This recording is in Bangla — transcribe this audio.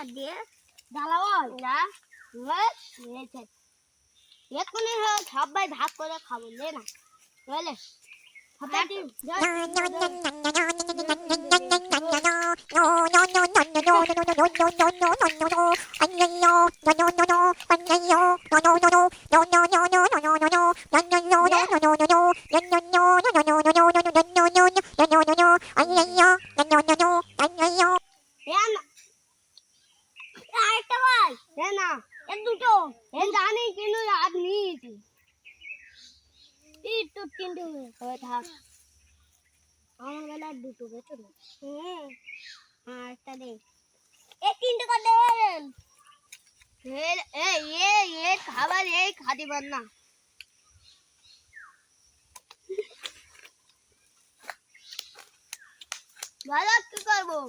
দিয়ে জ্বালাও না এক্ষুনি সবাই ভাগ করে খাবো লে না বুঝলে আরেকটা ভাই না এ দুটো এ জানি কিন্তু রাত নিয়েছি একটু কিন্তু হয়ে থাক আমার বেলা দুটো বেচো না আরেকটা দে এই তিনটে করে দেন এই খাবার এই খাদি পার না ভালো কি করবো